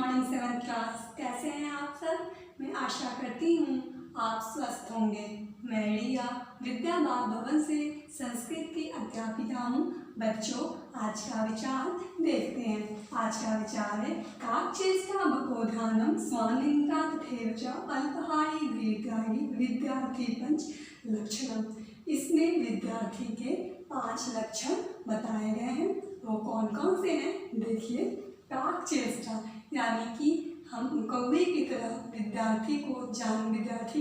Morning 7th class. कैसे हैं आप सब? मैं आशा करती हूँ आप स्वस्थ होंगे। मैं रिया विद्या बाल भवन से संस्कृत की अध्यापिका हूँ। बच्चों, आज का विचार देखते हैं। आज का विचार है काकचेष्टा बकोधानम स्वानिंद्रा तथैव च अल्पहारी गृहीत्यागी विद्यार्थी पंच लक्षणम। इसमें विद्यार्थी के 5 लक्षण बताए गए हैं। वो कौन कौन से हैं देखिए। काकचेष्टा यानी कि हम कौवे की तरह विद्यार्थी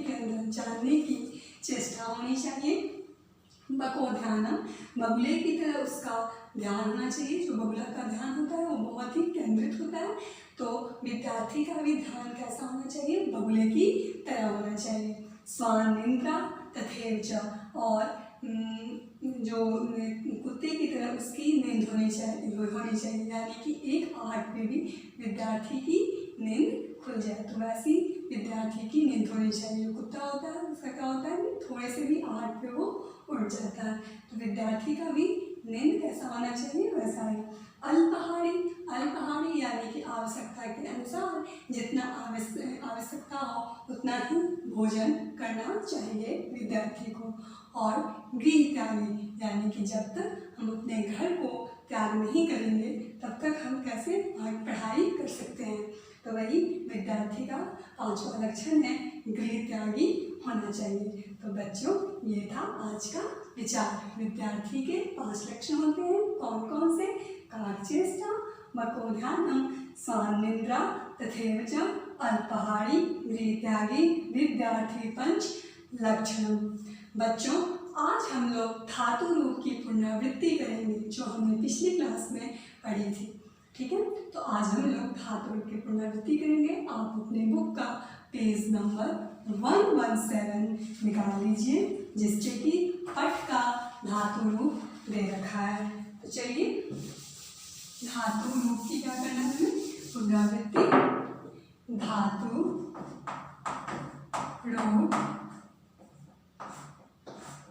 के अंदर जानने की चेष्टा होनी चाहिए। बकोध्यानम, बगुले की तरह उसका ध्यान होना चाहिए। जो बगुला का ध्यान होता है वो बहुत ही केंद्रित होता है, तो विद्यार्थी का भी ध्यान कैसा होना चाहिए? बगुले की तरह होना चाहिए। स्वानिंद्रा तथैव च, और जो कुत्ते की तरह उसकी नींद होनी चाहिए, यानी कि एक आहट में भी विद्यार्थी की नींद खुल जाए, तो वैसी विद्यार्थी की नींद होनी चाहिए। जो कुत्ता होता है उसका क्या होता है, थोड़े से भी आहट पे वो उठ जाता है, तो विद्यार्थी का भी नींद कैसा होना चाहिए? वैसा ही। अल्पहारी यानी कि आवश्यकता के अनुसार जितना आवश्यकता हो उतना ही भोजन करना चाहिए विद्यार्थी को। और गृह त्यागी यानी कि जब तक हम अपने घर को त्याग नहीं करेंगे तब तक हम कैसे पढ़ाई कर सकते हैं। तो वही विद्यार्थी का 5वां लक्षण है, गृह त्यागी होना चाहिए। तो बच्चों, ये था आज का विचार। विद्यार्थी के 5 लक्षण होते हैं। कौन कौन से? काकचेष्टा बकोध्यानम स्वानिंद्रा तथैव च अल्पहारी गृह त्यागी विद्यार्थी पंच लक्षणम। बच्चों, आज हम लोग धातु रूप की पुनरावृत्ति करेंगे जो हमने पिछली क्लास में पढ़ी थी। ठीक है, तो आज हम लोग धातु रूप की पुनरावृत्ति करेंगे। आप अपने बुक का पेज नंबर 117 निकाल लीजिए, जिससे कि पट का धातु रूप दे रखा है। तो चलिए, धातु रूप की क्या करना है हमें? पुनरावृत्ति। धातु रूप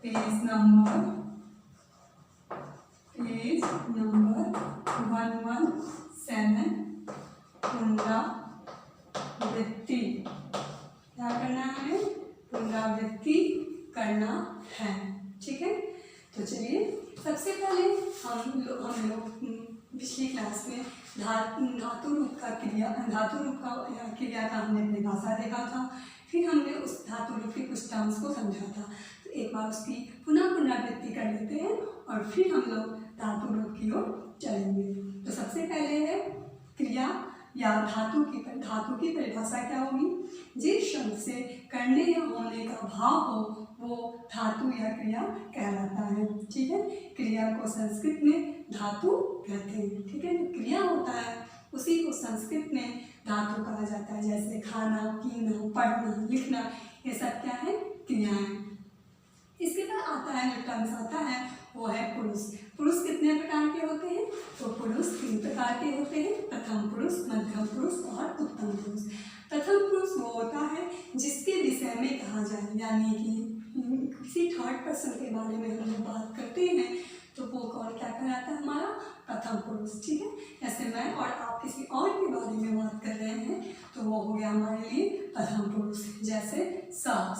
पेज नंबर 117 पुनरावृत्ति। क्या करना है? पुनरावृत्ति करना है। ठीक है, तो चलिए, सबसे पहले हम लोग पिछली क्लास में धातु रूप का क्रिया का हमने परिभाषा देखा था। फिर हमने उस धातु रूप के कुछ टर्म्स को समझा था। तो एक बार उसकी पुनरावृत्ति कर लेते हैं और फिर हम लोग धातु रूप की ओर चलेंगे। तो सबसे पहले है क्रिया या धातु की परिभाषा क्या होगी? जिस शब्द से करने या होने का भाव हो वो धातु या क्रिया कहलाता है। ठीक है, क्रिया को संस्कृत में धातु कहते हैं। ठीक है, जो क्रिया होता है उसी को संस्कृत में धातु कहा जाता है। जैसे खाना, पीना, पढ़ना, लिखना, ये सब क्या है? क्रियाएं। इसके बाद आता है, जो टर्म्स आता है वो है पुरुष। पुरुष कितने प्रकार के होते हैं? तो पुरुष 3 प्रकार के होते हैं। प्रथम पुरुष, मध्यम पुरुष और उत्तम पुरुष। प्रथम पुरुष वो होता है जिसके विषय में कहा जाए, यानी कि किसी थर्ड पर्सन के बारे में हम लोग बात करते हैं तो वो कौन क्या कहलाता है? हमारा प्रथम पुरुष। ठीक है, जैसे मैं और आप किसी और के बारे में बात कर रहे हैं तो वो हो गया हमारे लिए प्रथम पुरुष। जैसे सा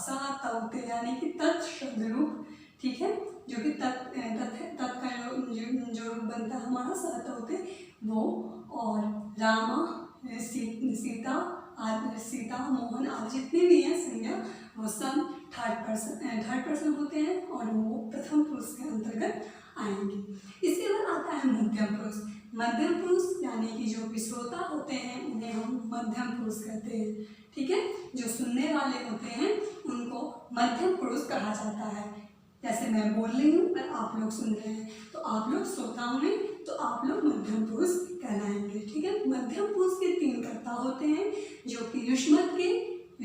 तौते यानी कि तत् शब्द रूप। ठीक है, जो कि तत् का जो रूप बनता है हमारा सा तौते वो। और रामा, सीता, मोहन आदि जितने भी हैं संज्ञा वो सब थर्ड पर्सन होते हैं और वो प्रथम पुरुष के अंतर्गत आएंगे। इसके बाद आता है मध्यम पुरुष। मध्यम पुरुष यानी कि जो विश्रोता होते हैं उन्हें हम मध्यम पुरुष कहते हैं। ठीक है, जो सुनने वाले होते हैं उनको मध्यम पुरुष कहा जाता है। जैसे मैं बोल रही हूँ और आप लोग सुन रहे हैं तो आप लोग श्रोता हुए, तो आप लोग मध्यम पुरुष कहलाएंगे। ठीक है, मध्यम पुरुष के 3 कर्ता होते हैं जो कि युष्मत के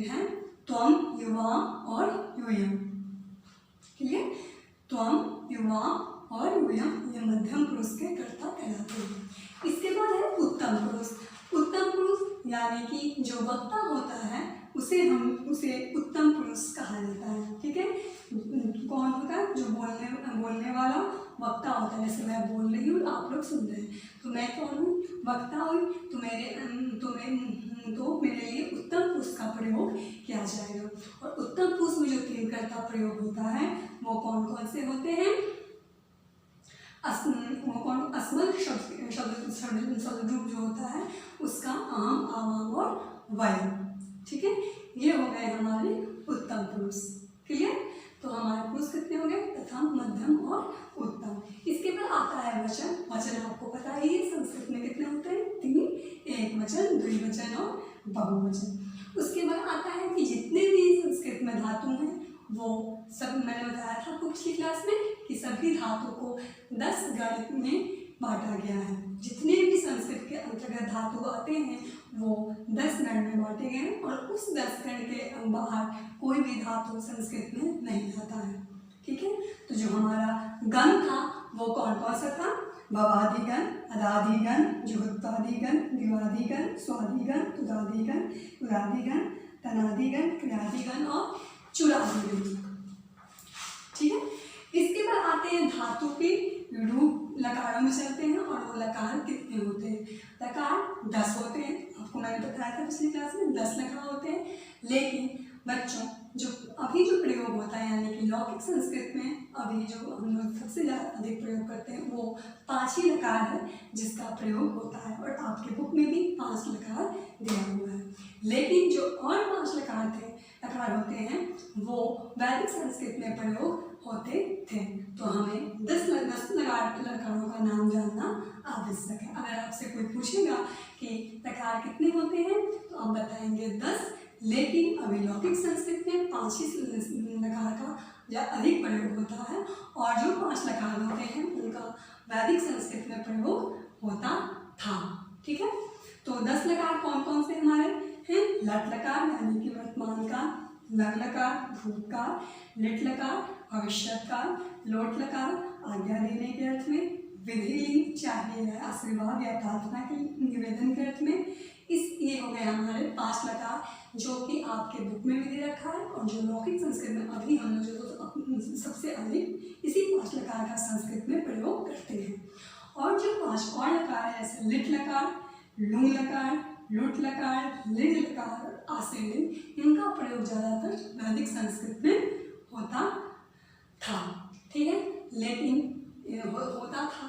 हैं, त्वम, युवाम और यूयम। ठीक है, त्वम, युवाम और यूयम, ये मध्यम पुरुष के कर्ता कहलाते हैं। इसके बाद है उत्तम पुरुष। उत्तम पुरुष यानी कि जो वक्ता होता है उसे उत्तम पुरुष कहा जाता है। ठीक है, कौन होता है? जो बोलने वाला वक्ता होता है। जैसे मैं बोल रही हूँ, आप लोग सुन रहे हैं, तो मैं कौन हूँ? वक्ता हुई। तो मेरे लिए उत्तम पुरुष का प्रयोग किया जाएगा। और उत्तम पुरुष में जो 3 कर्ता प्रयोग होता है वो कौन कौन से होते हैं? अस्मल शब्द रूप जो होता है उसका आम, आवाम और वयम। ठीक है, ये हो गए हमारे उत्तम पुरुष। क्लियर? तो हमारे पुरुष कितने हो गए? प्रथम, मध्यम और उत्तम। इसके बाद आता है वचन। वचन आपको पता ही है संस्कृत में कितने होते हैं? 3, एक वचन, द्विवचन और बहुवचन। उसके बाद आता है कि जितने भी संस्कृत में धातु हैं वो सब, मैंने बताया था आपको पिछली क्लास में कि सभी धातु को 10 गण में बांटा गया है। जितने भी संस्कृत के अंतर्गत धातु आते हैं वो 10 गण में बांटे गए हैं और उस 10 गण के बाहर कोई भी धातु संस्कृत में नहीं आता है। ठीक है, तो जो हमारा गण था वो कौन कौन सा था? भवादिगण, अदादिगण, जुगुप्तादिगण, द्विवादिगण, स्वादिगण, तुदादिगण, उदादिगण, तनादिगण, क्रियादिगण और चुरादिगण। ठीक है, इसके बाद आते हैं धातु के रूप। लकारों में चलते हैं और वो लकार कितने होते हैं? लकार 10 होते हैं। आपको मैंने बताया था पिछली क्लास में 10 लकार होते हैं। लेकिन बच्चों जो अभी जो प्रयोग होता है यानी कि लौकिक संस्कृत में अभी जो हम लोग सबसे ज़्यादा अधिक प्रयोग करते हैं वो 5 ही लकार है जिसका प्रयोग होता है। और आपके बुक में भी 5 लकार दिया हुआ है। लेकिन जो और 5 लकार होते हैं वो वैदिक संस्कृत में प्रयोग होते थे। तो हमें 10 लकारों का नाम जानना आवश्यक है। अगर आपसे कोई पूछेगा कि लकार कितने होते हैं तो आप बताएंगे 10। लेकिन अभी लौकिक संस्कृत में 5 ही लकार का या अधिक प्रयोग होता है और जो 5 लकार होते हैं उनका वैदिक संस्कृत में प्रयोग होता था। ठीक है, तो 10 लकार कौन कौन से हमारे हैं? लट लकार यानी कि वर्तमान काल, लग लकार भूतकाल, लिट लकार भविष्यत काल, लोट लकार आज्ञा देने के अर्थ में, विधिलिंग चाहिए या आशीर्वाद या प्रार्थना के निवेदन के अर्थ में। ये हो गए हमारे 5 लकार जो कि आपके बुक में भी दे रखा है और जो लौकिक संस्कृत में अभी हम लोग जो सबसे अधिक इसी 5 लकार का संस्कृत में प्रयोग करते हैं। और जो 5 और लकार है जैसे लिट लकार, लुंग लकार, लुट लकार, लिंग लकार, आशीर्लिंग, इनका प्रयोग ज़्यादातर वैदिक संस्कृत में होता था। ठीक है, लेकिन होता था,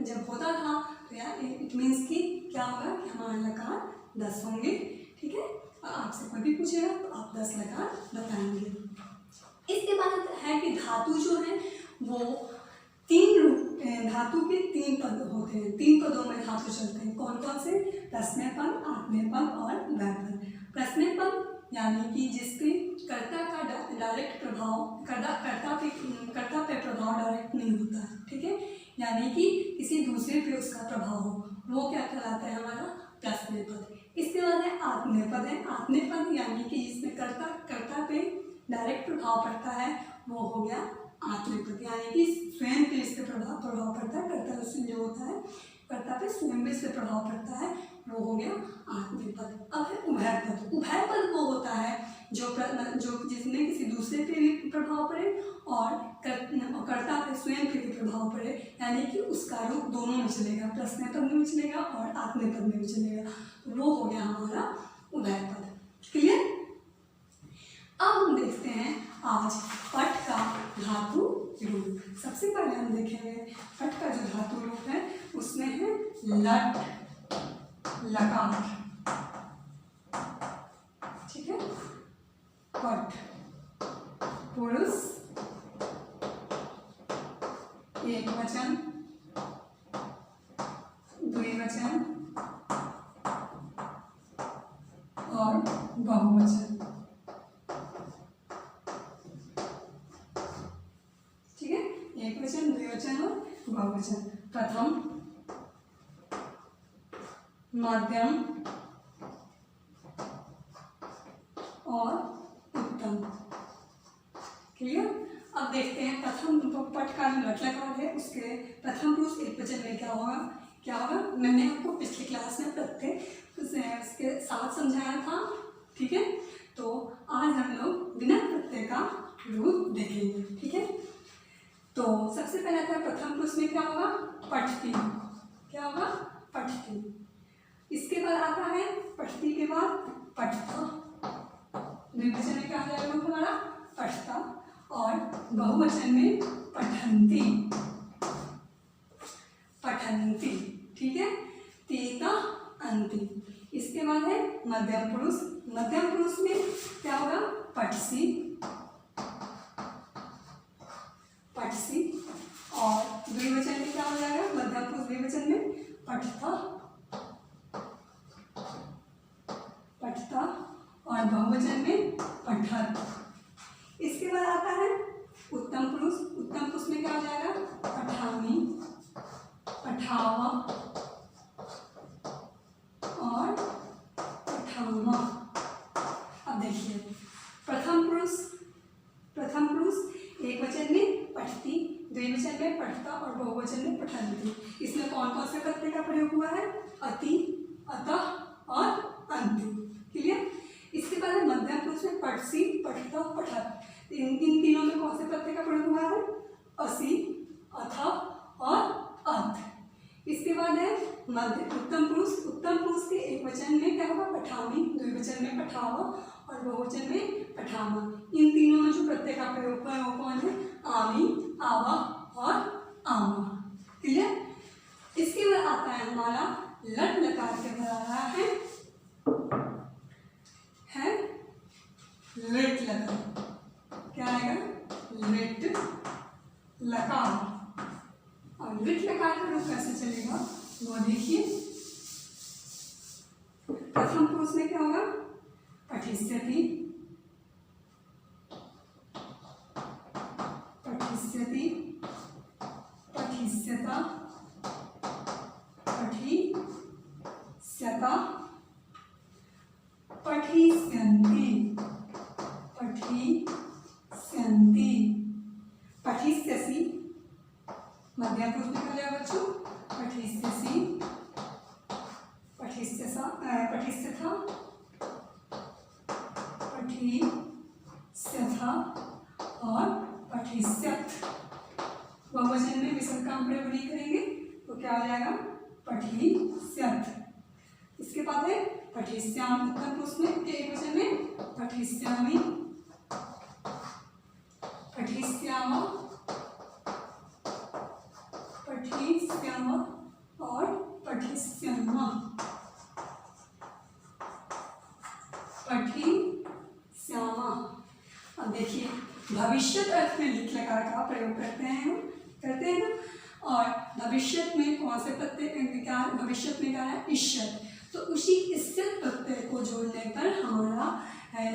जब होता था तो यार इट मीन्स कि क्या होगा कि हमारे लकार 10 होंगे। ठीक है, आपसे कोई भी पूछेगा तो आप 10 लकार बताएंगे। इसके बाद है कि धातु जो है वो 3 रूप, धातु के 3 पद होते हैं। 3 पदों में धातु चलते हैं। कौन कौन से? प्रश्न पद, आत्मनेय पद और वय पद। प्रश्न पद यानी कि जिसके कर्ता का डायरेक्ट प्रभाव कर्ता पे प्रभाव डायरेक्ट नहीं होता है। ठीक है, यानी कि किसी दूसरे पे उसका प्रभाव हो, वो क्या कहलाता है? हमारा प्रश्न पद। इसके बाद है आत्मनेय पद है। आत्मनेय पद यानी कि जिसमें कर्ता पे डायरेक्ट प्रभाव पड़ता है वो हो गया आत्मनेय पद, यानी कि स्वयं पे इससे प्रभाव पड़ता है। कर्ता जो होता है कर्ता पे स्वयं पे इससे प्रभाव पड़ता है, वो हो गया आत्मनेय पद। अब है उभय पद। उभय पद वो होता है जो जिसमें किसी दूसरे पे भी प्रभाव पड़े और कर्ता पे स्वयं पे भी प्रभाव पड़े, यानी कि उसका रूप दोनों में चलेगा, प्रश्न पद में भी चलेगा और आत्मनेय पद में भी चलेगा। वो हो गया हमारा उभय पद। क्लियर? अब हम देखते हैं आज पट का धातु रूप। सबसे पहले हम देखेंगे पट का जो धातु रूप है उसमें है लट लकार। ठीक है, पट पुरुष एक वचन, द्विवचन और बहुवचन। ठीक है, एक वचन, द्विवचन और बहुवचन। प्रथम, मध्यम और उत्तम। क्लियर? अब देखते हैं प्रथम पट का जो लट लकार है उसके प्रथम पुरुष एक वचन में क्या होगा? मैंने आपको पिछली क्लास में प्रत्यय उसके साथ समझाया था। ठीक है, तो आज हम लोग बिना प्रत्यय का रूप देखेंगे। ठीक है, तो सबसे पहले आता है प्रथम पुरुष में क्या होगा, पठती, क्या होगा, पठती। इसके बाद आता है पठती के बाद पठता, द्विवचन में क्या हो जाएगा हमारा, पठता, और बहुवचन में पठंती, पठंती, ठीक है, तेता अंति। इसके बाद है मध्यम पुरुष, मध्यम पुरुष में क्या होगा, पठसी, पठसी, और द्विवचन में क्या हो जाएगा, मध्यम पुरुष द्विवचन में पठता, पठता, और बहुवचन में पठत। इसके बाद आता है उत्तम पुरुष, उत्तम पुरुष में क्या हो जाएगा, पठामी, पठावा और पठामा। अब देखिए प्रथम पुरुष, प्रथम पुरुष एक वचन में पठती, द्विवचन में पठता और बहुवचन में पठंती। इसमें कौन कौन से प्रत्यय का प्रयोग हुआ है, अति, अतः और अंति, क्लियर। इसके बाद है मध्यम पुरुष में पठसी, पठता, पठत। इन तीनों में कौन से प्रत्यय का प्रयोग हुआ है, असी, अथा और अथ। इसके बाद है मध्य उत्तम पुरुष, उत्तम पुरुष के एक वचन में क्या होगा, पठामी, द्विवचन में पठावा और बहुवचन में पठामा। इन तीनों में जो प्रत्यय का प्रयोग हुआ है वो कौन है, आमी, आवा और आमा, क्लियर। इसके बाद आता है हमारा लट लकार के बाद आ रहा है लिट लकार, क्या आएगा, लिट लकार। और लिट लकार का रूप कैसे चलेगा वो देखिए। प्रथम पुरुष में क्या होगा, पठिष्यति, पठिष्यति, पठिष्यता, पठिष्यता, पठिष्यन्ति, पठिष्यन्ति, पठिष्यसि, मध्यम पुरुष में क्या जाएगा बच्चों, पठिष्यसि, पठिष्यसा, पठिष्यथा, पठिष्यथा और पठिष्यत्। बहुवचन में विसर्ग का प्रयोग नहीं करेंगे तो क्या हो जाएगा, पठिष्यत्। इसके बाद है पठिष्यामि, उत्तम पुरुष में एक वचन में पठिष्यामि, पठिष्यामा, पठिष्यामा और पठिष्यामा, पठिष्यामा। अब देखिए भविष्यत अर्थ में लिट लकार का प्रयोग करते हैं हम, करते हैं ना। और भविष्यत में कौन से प्रत्यय, क्या भविष्यत में क्या है, इष्यत। तो उसी इष्यत प्रत्यय को जोड़ने पर हमारा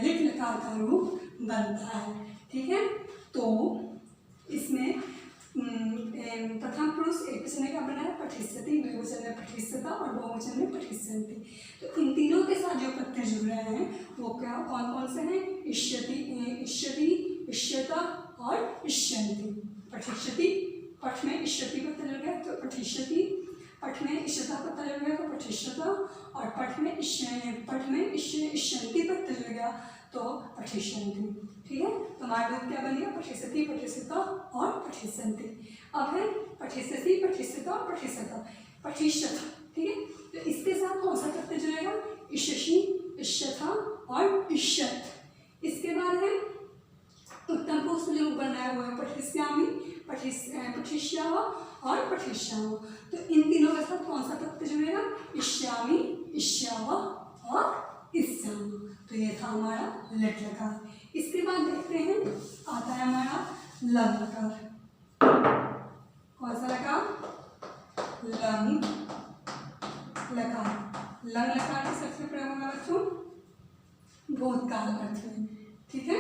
लिट लकार का रूप बनता है, ठीक है। तो इसमें प्रथम पुरुष एक वचन में क्या बना है, पठिष्यति, द्विवचन में पठिष्यता और बहुवचन में पठिष्यन्ति। तो इन तीनों के साथ जो प्रत्यय जुड़ रहे हैं वो क्या, कौन कौन से हैं, इष्यति, इष्यति, इष्यता और इष्यन्ति। पठिष्यति, पठ में इष्यति प्रत्यय जुड़ गया तो पठिष्यति, पठ में इष्यता प्रत्यय जुड़ गया तो पठिष्यता, और पठ में इष्यन्ति प्रत्यय जुड़ गया तो पठिष्यन्ति, ठीक है। तो हमारा रूप क्या बन गया, पठिष्यति, पठिष्यता और पठिष्यन्ति। अब है पठिष्यति, पठिष्यता और पठिष्यता, पठिष्यता, ठीक है। तो इसके साथ कौन सा प्रत्यय जुड़ेगा, इष्यसि, इष्यथा और इष्यत्। इसके बाद है उत्तम पुरुष में जो बनाया हुआ है पठिष्यामि, पठिष्यावा और पठिष्यामा। तो इन तीनों के साथ कौन सा प्रत्यय जुड़ेगा, इष्यामि, इष्यावा और इष्यामा। तो ये था हमारा लट लकार। इसके बाद देखते हैं आता है हमारा लंग लकार। कौन सा लकार, लंग लकार। लंग लकार किस अर्थ में प्रयोग होगा बच्चों, भूतकाल अर्थ में, ठीक है।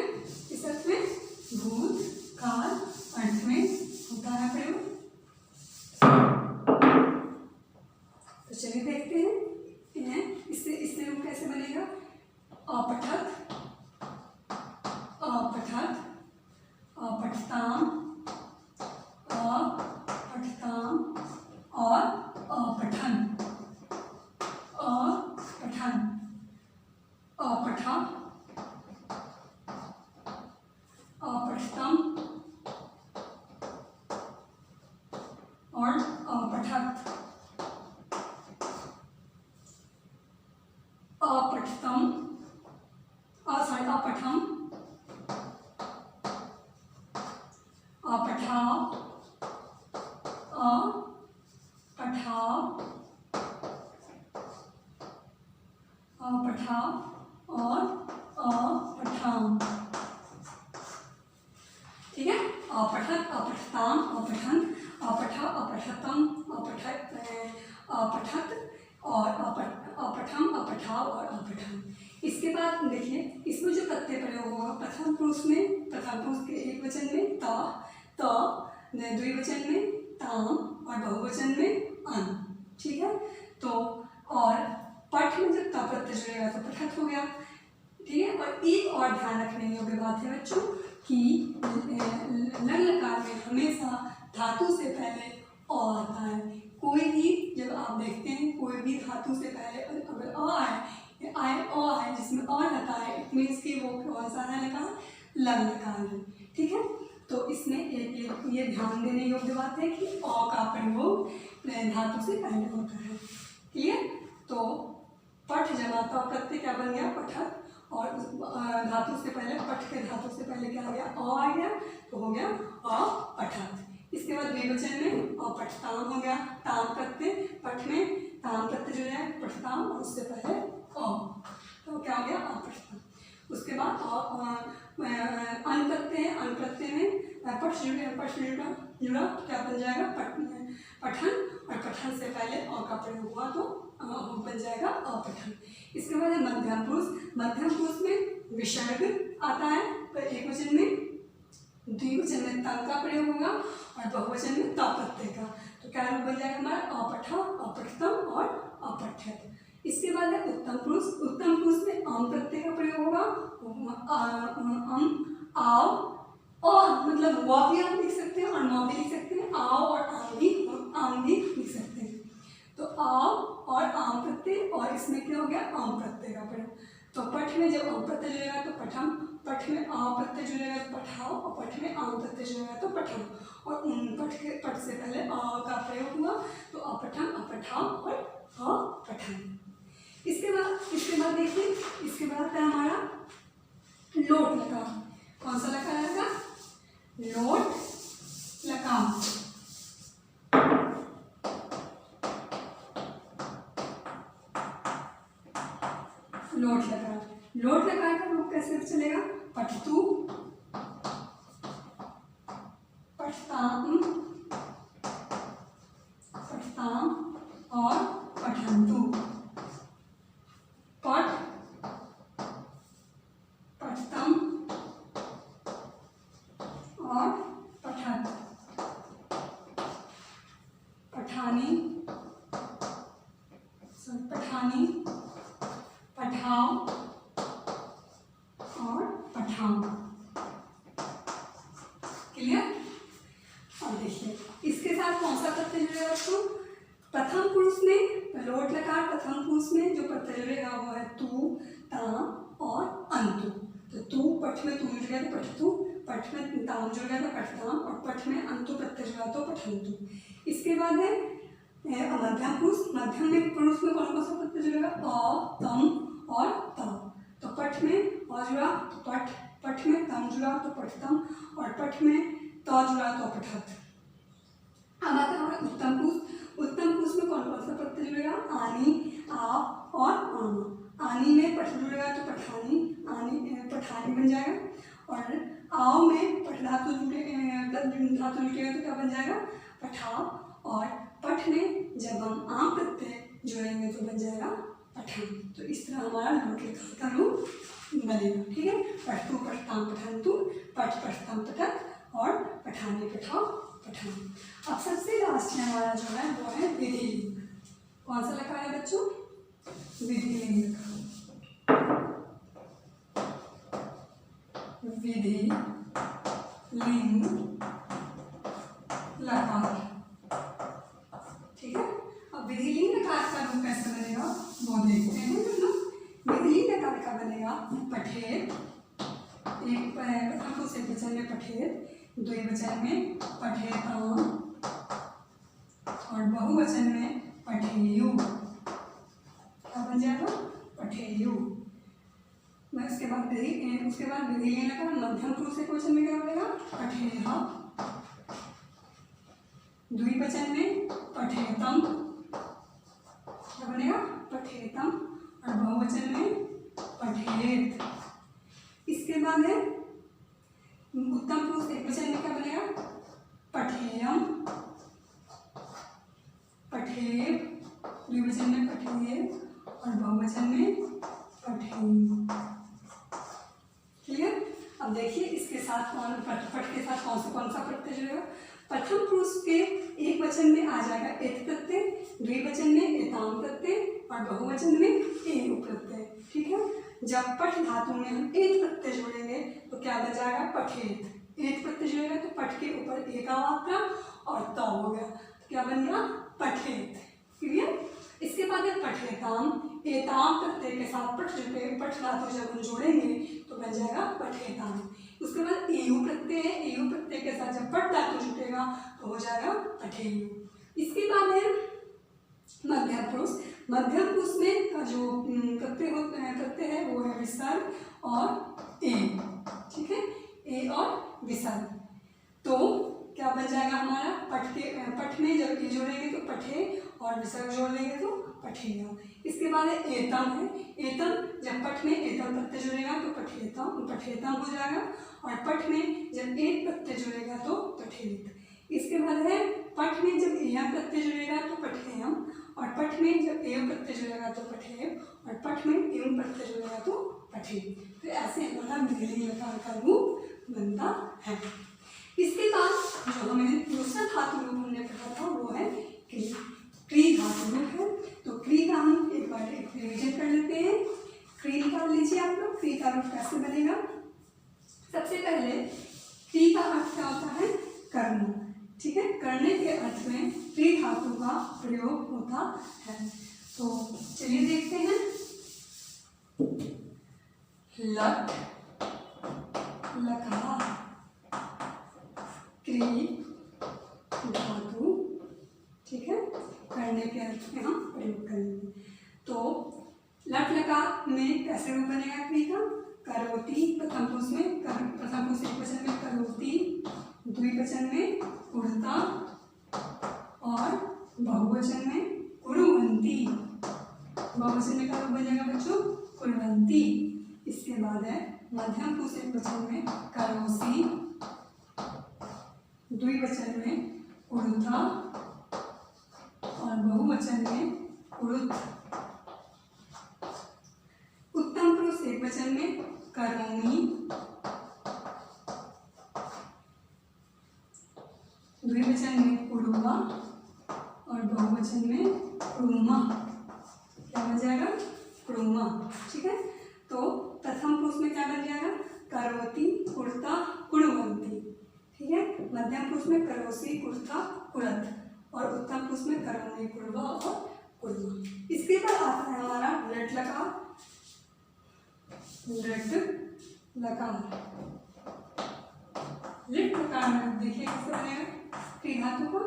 इस अर्थ में भूतकाल अर्थ में होता है प्रयोग। तो चलिए देखते हैं इससे रूप कैसे बनेगा, अपठत, अपठत, अपठताम, अपठताम और अपठन, अपठन, अपठा, अपठतम, अपठत, अपठतम, अपठम, अपठा, अपठा, अपठा और अपठम। ठीक है, अपठत, अपठताम, अपठन, अपठा, अपठतम, अपठत और अपठम, अपठा और अपठम। इसके बाद देखिए इसमें जो प्रत्यय प्रयोग होगा प्रथम पुरुष में, प्रथम पुरुष के एक वचन में त, द्विवचन में ताम और बहुवचन में अन। ठीक है, तो और पठ में जब ता प्रत्यय जुड़ेगा तो पठत हो गया। ठीक है, और एक और ध्यान रखने योग्य बात है बच्चों कि लंग लकार में हमेशा धातु से पहले अ आता है। कोई भी जब आप देखते हैं कोई भी धातु से पहले अगर अ आए जिसमें अ रहता है इट मीन्स कि वो कौन सा है लकार, लंग लकार है। ठीक है, तो इसमें एक ये ध्यान देने योग्य बात है कि अ का प्रयोग धातु से पहले होता है। क्लियर, तो पठ जमा तो प्रत्यय क्या बन गया पठत, और धातु से पहले पठ के धातु से पहले क्या आ गया अ आ गया तो हो गया अपठत। इसके बाद द्विवचन में अपठताम हो गया, ताम प्रत्यय पठ में ताम प्रत्यय जो है पठताम और उससे पहले तो क्या हो गया अपठताम। उसके बाद अन प्रत्यय है, अन प्रत्यय में पठ जुड़ा तो क्या बन जाएगा पठन, और पठन से पहले अ का प्रयोग हुआ तो बन जाएगा अपठन। इसके बाद है मध्यम पुरुष, मध्यम पुरुष में विसर्ग आता है तो एक वचन में, द्विवचन में तम का प्रयोग होगा और बहुवचन में ता प्रत्यय का, तो क्या रूप बन जाएगा हमारा अपठा, अपठतम और अपठ्यत। इसके बाद है उत्तम पुरुष, उत्तम पुरुष में आम प्रत्यय का प्रयोग होगा, आओ और मतलब व भी आप लिख सकते हैं और न भी लिख सकते हैं, आओ और आम भी लिख सकते हैं। तो आओ और आम प्रत्यय और इसमें क्या हो गया आम प्रत्यय का प्रयोग। तो पठ में जब आम प्रत्यय जुड़ेगा तो पठम, पठ में आम प्रत्यय जुड़ेगा तो पठाओ और पठ में आम प्रत्यय जुड़ेगा तो पठम, और पठ से पहले अ का प्रयोग हुआ तो अपठम, अपठाओ और अपठम। इसके बाद देखिए इसके बाद है हमारा लोट लकार। कौन सा लकार आएगा, लोट लकार। लोट लकार, लोट लकार का रूप कैसे चलेगा, पठतु, पठताम, पठताम और पठन्तु। पठ, पठतम और पठत, पठानी, पठानी, पठाओ और पठाओ। क्लियर। अब देखिए इसके साथ कौन सा प्रत्यय जुड़ेगा बच्चों, प्रथम पुरुष में लोट लकार प्रथम पुरुष में जो प्रत्यय जुड़ेगा वो है तू, ताम और अंतु। तो तू पठ में तू जुड़ गया तो पठतु, पठ में ताम जुड़ गया तो पठताम और पठ में अंतु प्रत्यय जुड़ा तो पठन्तु। इसके बाद है मध्यम पुरुष, मध्यम में पुरुष में कौन सा प्रत्यय जुड़ेगा अ, तम और ता। तो पठ में अ जुड़ा तो पठ, पठ में तम जुड़ा तो पठतम और पठ में त जुड़ा तो पठत। अब आता है हमारा उत्तम पुरुष, उत्तम पुरुष में कौन सा प्रत्यय जुड़ेगा आनी, आप और आमा। आनी में पठ जुड़ेगा तो पठानी, पठानी बन जाएगा, और आओ में पठ धातु जुड़ेगा तो क्या बन जाएगा पठाओ, और पठ में जब हम आम प्रत्यय जोड़ेंगे तो बन जाएगा पठान। तो इस तरह हमारा लोट लकार का रूप बनेगा। ठीक है, पठतु, पठताम, पठन्तु, पठ, पठताम, पठत और पठानी, पठाओ, पठान। अब सबसे लास्ट में हमारा जो है वो है विधि लिंग। कौन सा लकार है बच्चों, विधि लिंग लकार। विधि लिंग लकार। ठीक है, अब विधि लिंग लकार का रूप कैसे बनेगा वो देखते हैं हम लोग। विधि लिंग लकार का बनेगा पठेत, एक प्रथम से वचन में पठेत, द्विवचन में पठेताम, और बहुवचन में पठेयु। क्या बन जाएगा? पठेयु। मैं उसके बाद विधि लगा मध्यम पुरुष एकवचन में क्या बनेगा? पठेयः। द्विवचन में पठेतम। क्या बनेगा? पठेतम। और बहुवचन में पठेत। इसके बाद है उत्तम पुरुष एकवचन में क्या बनेगा? पठेयम, पठेय। द्विवचन में पठेय और बहुवचन में पठेयु। क्लियर? अब देखिए इसके साथ पठ के साथ कौन सा प्रत्यय जुड़ेगा? प्रथम पुरुष के एक वचन में आ जाएगा एत प्रत्यय, द्विवचन में एताम प्रत्यय और बहुवचन में एयु प्रत्यय। ठीक है? जब पठ धातु में हम एत प्रत्यय जोड़ेंगे तो क्या बन जाएगा? पठेत। एत प्रत्यय जुड़ेगा तो पठ के ऊपर ए का मात्रा और त हो गया, तो क्या बन गया? पठेत। क्लियर? इसके बाद है पठेताम। एताम प्रत्यय के साथ पठ धातु जब हम जोड़ेंगे तो बन जाएगा पठेताम। उसके बाद एयु प्रत्यय है, एयु प्रत्यय के साथ जब पठ धातु जुटेगा तो हो जाएगा पठेयु। इसके बाद है मध्यम पुरुष। मध्यम पुरुष में का जो प्रत्यय है वो है विसर्ग और ए। ठीक है? ए और विसर्ग। तो क्या बन जाएगा हमारा? पठ में जब ए जोड़ेंगे तो पठे और विसर्ग जोड़ लेंगे तो पठेय। इसके बाद एतम है। एतम जब पठ में एतम प्रत्यय जुड़ेगा तो पठेतम हो जाएगा और पठ में जब एत प्रत्यय जुड़ेगा तो पठेत। इसके बाद है पठ में जब एयम प्रत्यय जुड़ेगा तो पठेयम और पठ में जब एयम प्रत्यय जुड़ेगा तो पठेय और पठ में एवं प्रत्यय जुड़ेगा तो पठेत। तो ऐसे हमारा विधिलिंग लकार का रूप बनता है। इसके बाद जो हमें दूसरा धातु रूप हमने पढ़ा था वो है क्री। क्री धातु रूप है, तो क्री का हम एक बार रिविजन कर लेते हैं। क्री निकाल लीजिए आप लोग। क्री का रूप कैसे बनेगा? सबसे पहले क्री का अर्थ क्या होता है? करना। ठीक है? करने के अर्थ में क्री धातु का प्रयोग होता है। तो चलिए देखते हैं। लट लकार क्री धातु। ठीक है? करने के अर्थ में हम प्रयोग करेंगे। तो लट लकार में कैसे रूप बनेगा क्री का? करोति। प्रथम पुरुष एकवचन में करोति, द्विवचन में कुरुता और बहुवचन में कुर्वन्ति। बहुवचन में क्या रूप बनेगा बच्चों? कुर्वन्ति। इसके बाद है मध्यम पुरुष एकवचन में करोसि, द्विवचन में कुरुता और बहुवचन में कुरुत। उत्तम पुरुष एकवचन में करोमि, द्विवचन में कुरुवा और बहुवचन में कुरुमा। क्या बन जाएगा? कुरुमा। ठीक है? तो प्रथम पुरुष में क्या बन जाएगा? करोति, कुरुता, कुर्वन्ति। ठीक है? मध्यम पुरुष में करोसि, कुरुता, कुरत और उत्तम पुरुष में करोमि, कुरुवा और कुरुमा। इसके बाद आता है हमारा लट लकार। लट लकार। लिट लकार में देखिए कैसे बनेगा क्री धातु को।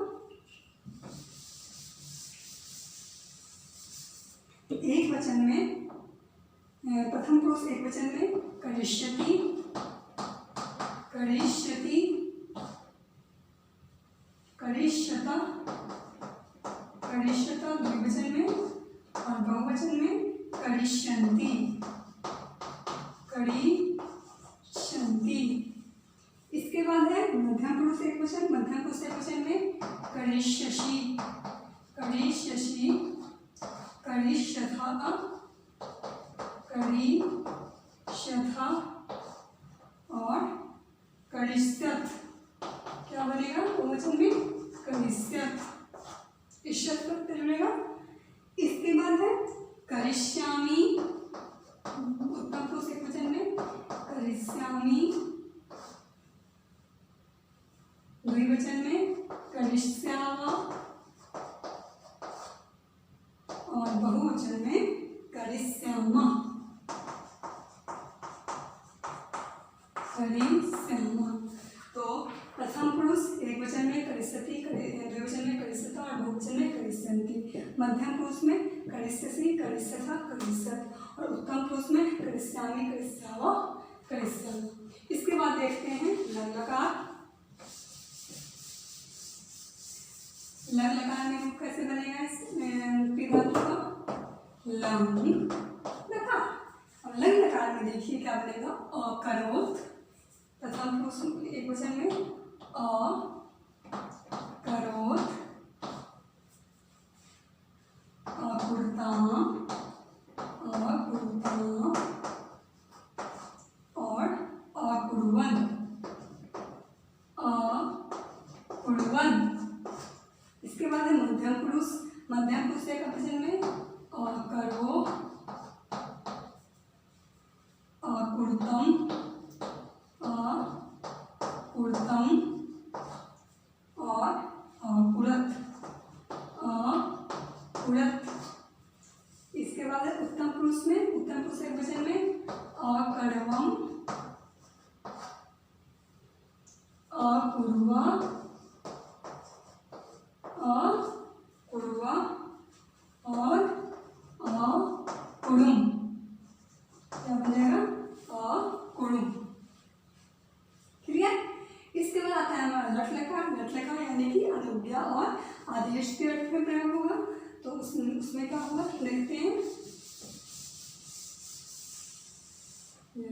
एक वचन में प्रथम पुरुष एक वचन में करिष्यति, करिष्यति, करिष्यता, करिष्यता द्विवचन में और बहुवचन में करिष्यन्ति, करिष्यन्ति। इसके बाद है मध्यम पुरुष एक वचन। मध्यम पुरुष एक वचन में करिष्यसि, करिष्यसि, करिष्यथा, करिष्यथा और करिष्यत। क्या बनेगा बहुवचन में? करिष्यत। इष्यत प्रत्यय जुड़ेगा। इसके बाद है करिष्यामि, उत्तम पुरुष एक वचन में करिष्यामि, द्विवचन में करिष्यामा और बहुवचन में करिष्यामा, करिष्यामा। तो प्रथम पुरुष एक वचन में करिष्यति, द्विवचन में करिष्यता और बहुवचन में करिष्यन्ति। मध्यम पुरुष में करिष्यसि, करिष्यथ, करिष्यत् और उत्तम पुरुष में करिष्यामि, करिष्याव, करिष्यन्। इसके बाद देखते हैं लग लकार। लग लकार में रूप कैसे बनेगा इस धातु का? लंग लकार। अब लंग लकार में देखिए क्या बनेगा? अकरोत्, प्रथम पुरुष एक वचन में अकरोत्, अकुर्ताम्, अकुर्ताम् और अकुर्वन्, अकुर्वन्। इसके बाद है मध्यम पुरुष। मध्यम पुरुष एक वचन में अकरो, अकुर्तम्, अकुर्तम् और अकुरत्, अकुरत्। इसके बाद है उत्तम पुरुष में, उत्तम पुरुष एक वचन में अकर्वम्, अकुर्वा, अकुर्वा और अकुरुम्। क्या बन जाएगा? अकुरुम्। क्लियर? इसके बाद आता है हमारा लट लकार। लट लकार यानी कि अनुज्ञा और आदेश के अर्थ में प्रयोग होगा। तो उसमें क्या होगा देखते हैं।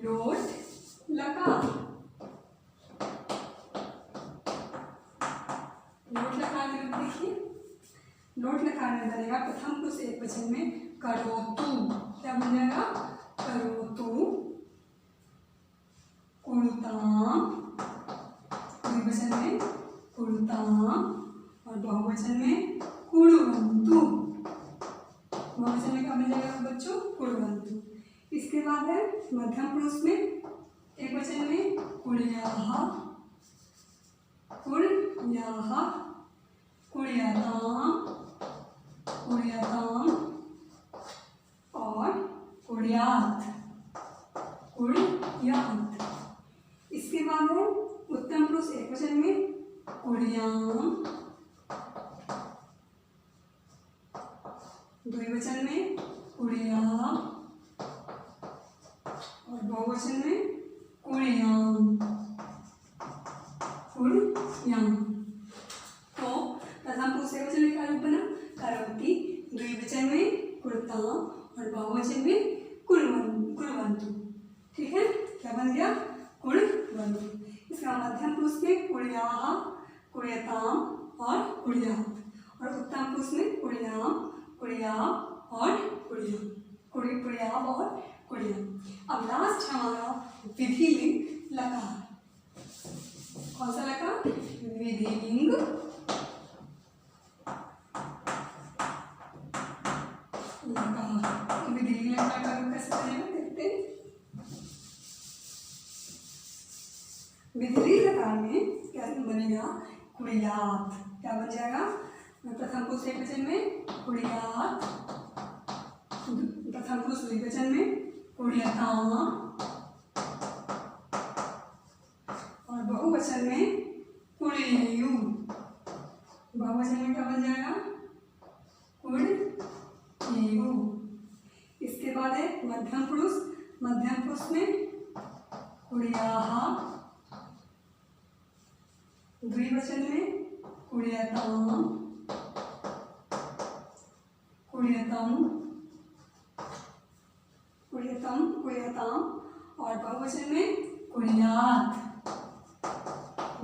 लोट लकार। लोट लकार में देखिए, लोट लकार में बनेगा प्रथम पुरुष एक वचन में करोतु। क्या बन जाएगा? करोतु, कुरुताम्, द्विवचन में कुरुताम् और बहुवचन में कुर्वन्तु। बहुवचन में क्या बन जाएगा बच्चों? कुर्वन्तु। इसके बाद है मध्यम पुरुष में एक वचन में कुर्याः, कुर्याः, कुर्याताम्, कुर्याताम् और कुर्यात्, कुर्यात्। इसके बाद है उत्तम पुरुष एक वचन में कुर्याम्, द्विवचन में कुर्याम् और बहुवचन में कुर्याम्, कुर्याम्। तो प्रथम पुरुष एक वचन में क्या रूप बना? करोति, द्विवचन में कुर्ताम् और बहुवचन में कुर्वन्तु। ठीक है, क्या बन गया? कुर्वन्तु। इसका मध्यम पुरुष में कुर्याः, कुर्यताम् और कुर्यात् और उत्तम पुरुष में कुर्याम्, कुर्याः और कुर्याम्, कुर्याम् और कुर्याम्। अब लास्ट हमारा विधिलिंग लकार। कौन सा लकार? विधिलिंग लकार। विधिलिंग लकार का रूप कैसे बनेगा देखते हैं। विधिलिंग लकार में क्या बनेगा? कुर्यात्। क्या बन जाएगा? प्रथम पुरुष एक वचन में कुर्यात्, प्रथम पुरुष द्विवचन में कुर्यताम् और बहुवचन में कुर्येयु। बहुवचन में क्या बन जाएगा? कुर्येयु। इसके बाद है मध्यम पुरुष। मध्यम पुरुष में कुर्याः, द्विवचन में कुर्यताम्, कुर्यतम्, कुर्यतम्, कुर्यताम् और बहुवचन में कुर्यात्।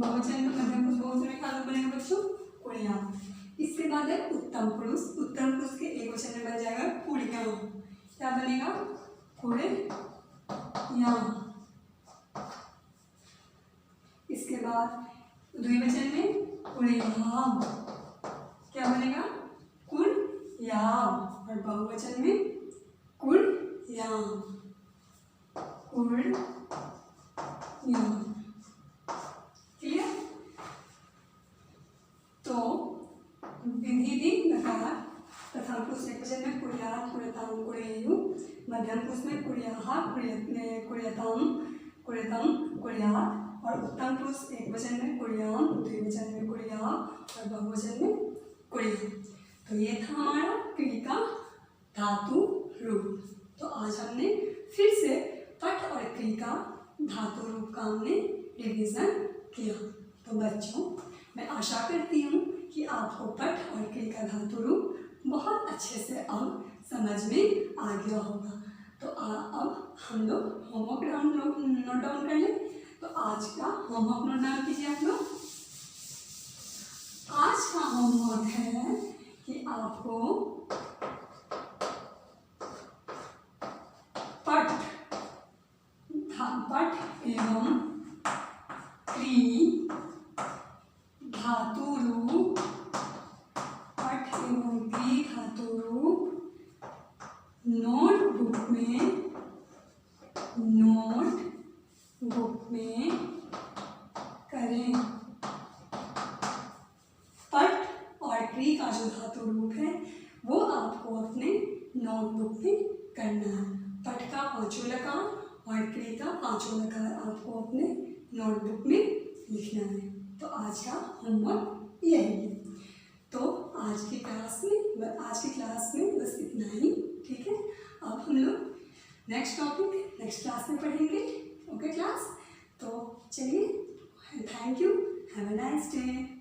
बहुवचन में मध्यम पुरुष बहुवचन में क्या रूप बनेगा बच्चों? कुर्यात्। इसके बाद है उत्तम पुरुष। उत्तम पुरुष के एक वचन में बन जाएगा कुर्याम्। क्या बनेगा? कुर्याम्। इसके बाद द्विवचन में कुर्याम्। क्या बनेगा? कुर्याम् और बहुवचन में कुर्याम्, कुर्याम्। क्लियर? तो विधिलिंग लकार प्रथम पुरुष एक वचन में कुर्यात्, कुर्यताम्, कुर्येयु। मध्यम पुरुष में कुर्याः, कुर्यताम्, कुर्यतम्, कुर्यात् और उत्तम पुरुष एक वचन में कुर्याम्, द्विवचन में कुर्याः और बहुवचन में कुड़ी। तो ये था हमारा क्री का धातु रूप। तो आज हमने फिर से पट और क्री का धातु रूप का हमने रिवीजन किया। तो बच्चों, मैं आशा करती हूँ कि आपको पट और क्री का धातु रूप बहुत अच्छे से अब समझ में आ गया होगा। तो अब हम लोग होमवर्क नोट डाउन कर लें। तो आज का होमवर्क नोट डाउन कीजिए आप लोग। आज का होमवर्क है कि आपको पट एवं क्री धातु रूप, पट एवं क्री धातु रूप नोटबुक में करें। पट और क्री का जो धातु रूप है वो आपको अपने नोटबुक में करना है। पट का 5 लकार और क्री का 5 लकार आपको अपने नोटबुक में लिखना है। तो आज का होमवर्क यही है। तो आज की क्लास में बस इतना ही, ठीक है। अब हम लोग नेक्स्ट टॉपिक नेक्स्ट क्लास में पढ़ेंगे। ओके क्लास, तो चलिए, thank you, have a nice day.